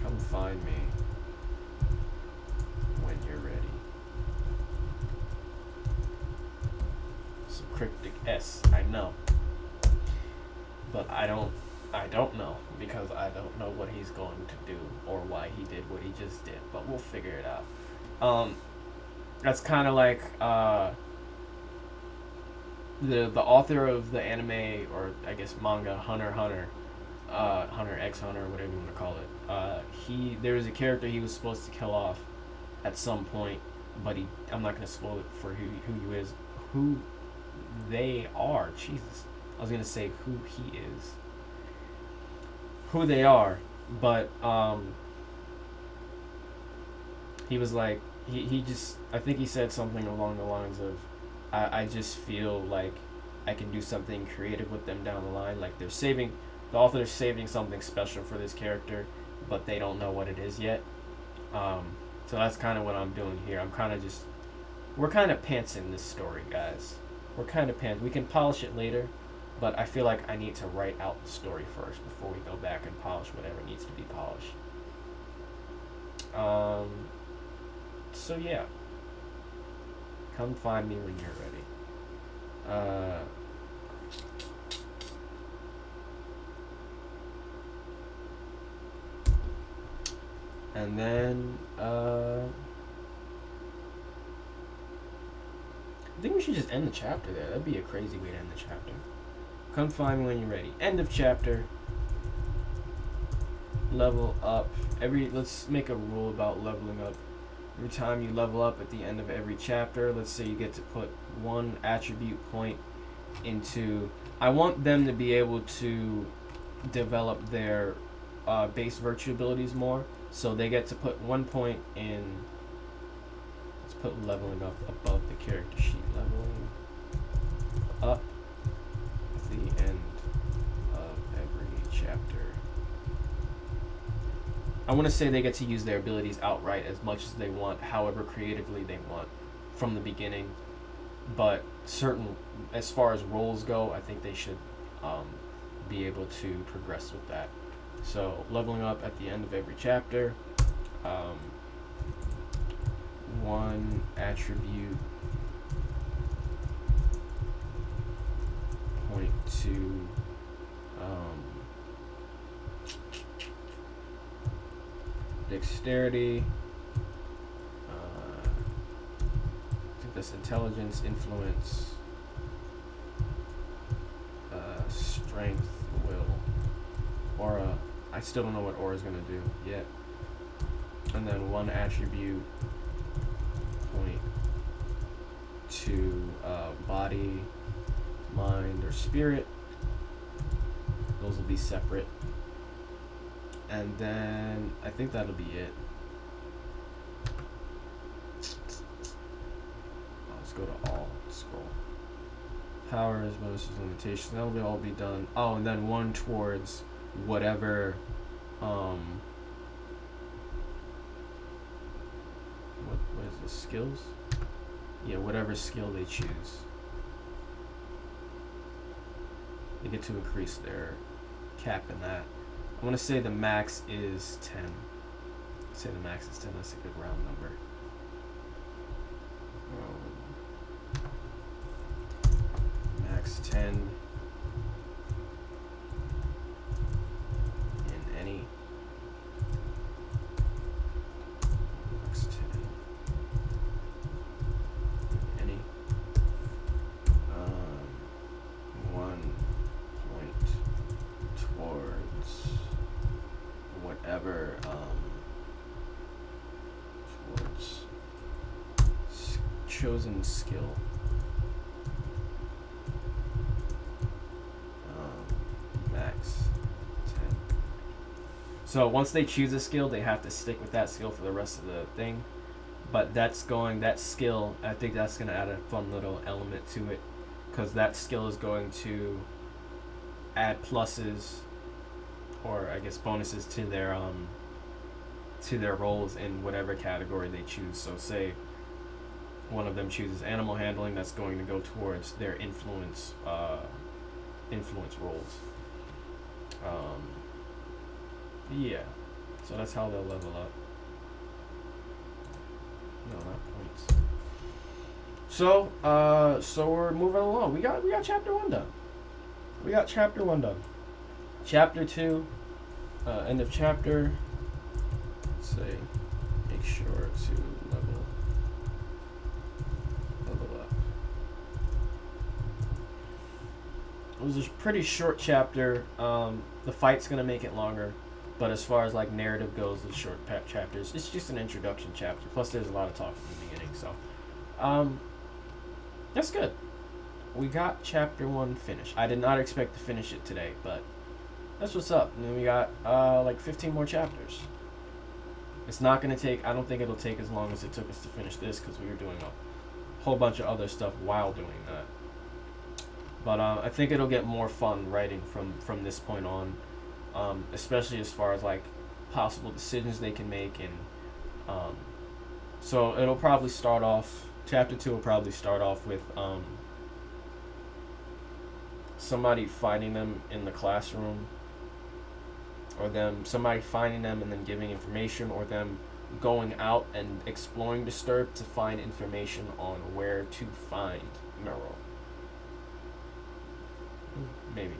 "Come find me when you're ready." Some cryptic S, I know. But I don't know, because I don't know what he's going to do or why he did what he just did, but we'll figure it out. That's kind of like the author of the anime, or I guess manga, Hunter x Hunter, whatever you want to call it. There was a character he was supposed to kill off at some point, but I'm not going to spoil it for who they are. Jesus, I was going to say who he is. Who they are, but he was like, he just, I think he said something along the lines of, I just feel like I can do something creative with them down the line. Like the author's saving something special for this character, but they don't know what it is yet. So that's kind of what I'm doing here. We're kind of pantsing this story, guys. We're kind of pants. We can polish it later, but I feel like I need to write out the story first before we go back and polish whatever needs to be polished. So yeah. Come find me when you're ready. And then, I think we should just end the chapter there. That'd be a crazy way to end the chapter. Come find me when you're ready. End of chapter. Level up. Let's make a rule about leveling up. Every time you level up at the end of every chapter, let's say you get to put one attribute point into... I want them to be able to develop their base virtue abilities more. So they get to put 1 point in... Let's put leveling up above the character sheet. Leveling up at the end of every chapter. I want to say they get to use their abilities outright as much as they want, however creatively they want from the beginning. But as far as roles go, I think they should be able to progress with that. So leveling up at the end of every chapter. One attribute point to dexterity. I think that's intelligence, influence, strength, will, aura. I still don't know what aura is gonna do yet. And then one attribute point to body, mind, or spirit. Those will be separate. And then I think that'll be it. Let's go to all. Scroll. Powers, bonuses, limitations. That'll all be done. Oh, and then one towards whatever. What is this? Skills? Yeah, whatever skill they choose. They get to increase their cap in that. I want to say the max is 10. Say the max is 10. That's a good round number. Max 10 in any. Max 10 in any. 1 point towards whatever, towards chosen skill. Max 10. So once they choose a skill, they have to stick with that skill for the rest of the thing. But that skill, I think that's going to add a fun little element to it, because that skill is going to add pluses, or I guess bonuses to their roles in whatever category they choose. So say one of them chooses animal handling, that's going to go towards their influence roles. Yeah, so that's how they'll level up. No, not points. So we're moving along. We got chapter 1 done. Chapter 2, end of chapter. Let's say, make sure to level up. It was a pretty short chapter. The fight's gonna make it longer, but as far as like narrative goes, the short chapters, it's just an introduction chapter. Plus, there's a lot of talk in the beginning, so that's good. We got chapter 1 finished. I did not expect to finish it today, but that's what's up. And then we got like 15 more chapters. It's not gonna take. I don't think it'll take as long as it took us to finish this, because we were doing a whole bunch of other stuff while doing that. But I think it'll get more fun writing from this point on, especially as far as like possible decisions they can make, and so it'll probably start off. Chapter 2 will probably start off with somebody finding them in the classroom, or somebody finding them and then giving information, or them going out and exploring Disturbed to find information on where to find Meryl. Maybe.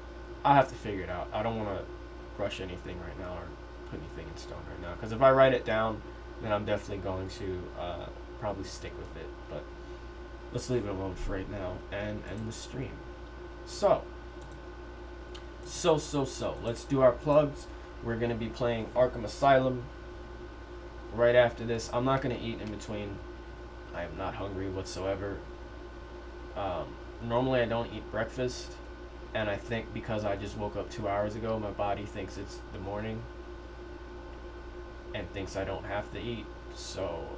I'll have to figure it out. I don't want to rush anything right now or put anything in stone right now, because if I write it down, then I'm definitely going to probably stick with it. But let's leave it alone for right now and end the stream. So let's do our plugs. We're going to be playing Arkham Asylum right after this. I'm not going to eat in between. I am not hungry whatsoever. Normally I don't eat breakfast, and I think because I just woke up 2 hours ago, my body thinks it's the morning and thinks I don't have to eat. So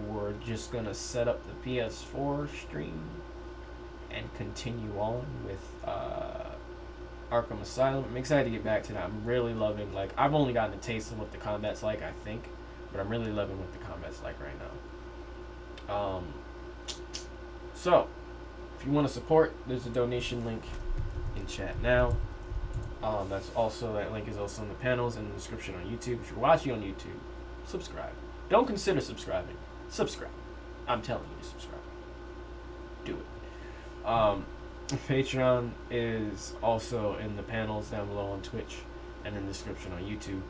we're just going to set up the PS4 stream and continue on with Arkham Asylum. I'm excited to get back to that. I'm really loving, like, I've only gotten a taste of what the combat's like, I think, but I'm really loving what the combat's like right now. So if you want to support, there's a donation link in chat now. That link is also in the panels and the description on YouTube. If you're watching on YouTube, subscribe. Don't consider subscribing. Subscribe. I'm telling you to subscribe. Do it. Patreon is also in the panels down below on Twitch and in the description on YouTube.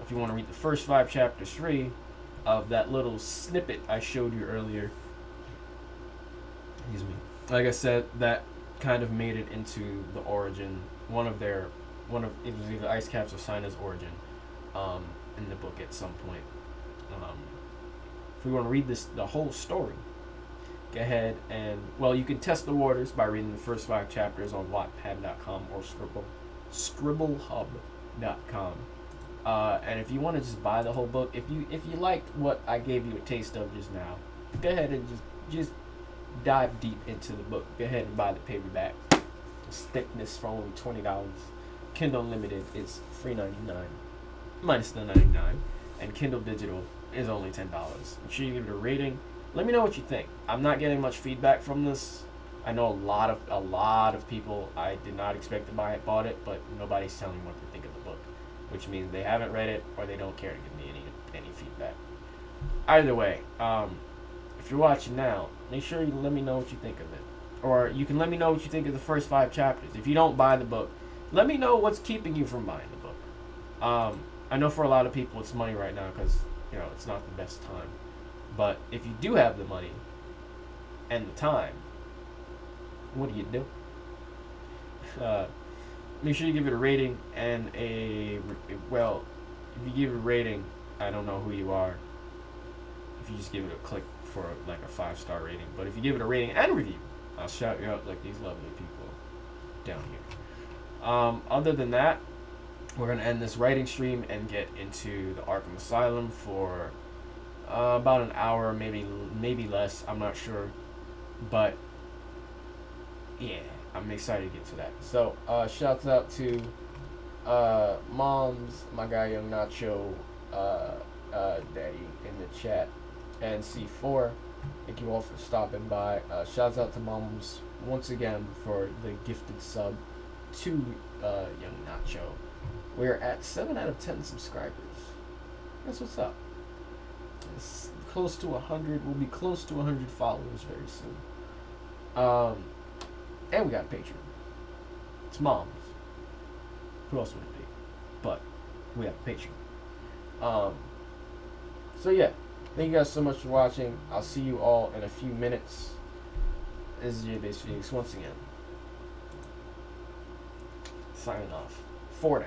If you want to read the first 5 chapters free of that little snippet I showed you earlier, excuse me. Like I said, that kind of made it into the origin. It was either Ice Caps or Sina's origin in the book at some point. If we want to read the whole story, go ahead and, you can test the waters by reading the first 5 chapters on Wattpad.com or Scribblehub.com. And if you want to just buy the whole book, if you liked what I gave you a taste of just now, go ahead and just dive deep into the book. Go ahead and buy the paperback. It's thickness for only $20. Kindle Unlimited is $3.99 minus the $99, and Kindle Digital is only $10. Make sure you give it a rating. Let me know what you think. I'm not getting much feedback from this. I know a lot of people I did not expect to buy it bought it, but nobody's telling me what they think of the book, which means they haven't read it or they don't care to give me any feedback. Either way, if if you're watching now, make sure you let me know what you think of it. Or you can let me know what you think of the first 5 chapters. If you don't buy the book, let me know what's keeping you from buying the book. I know for a lot of people it's money right now because, it's not the best time. But if you do have the money and the time, what do you do? Make sure you give it a rating and if you give it a rating, I don't know who you are. If you just give it a click for like a 5-star rating, but if you give it a rating and review, I'll shout you out like these lovely people down here. Other than that, we're gonna end this writing stream and get into the Arkham Asylum for about an hour, maybe less. I'm not sure, but yeah, I'm excited to get to that. So shouts out to Moms, my guy Young Nacho, Daddy in the chat, and C4. Thank you all for stopping by. Shouts out to Moms once again for the gifted sub to Young Nacho. We're at 7 out of 10 subscribers. That's what's up. It's close to 100. We'll be close to 100 followers very soon. And we got a Patreon. It's Moms. Who else would it be? But we have a Patreon. So yeah, thank you guys so much for watching. I'll see you all in a few minutes. This is your Base Phoenix once again. Signing off. For now.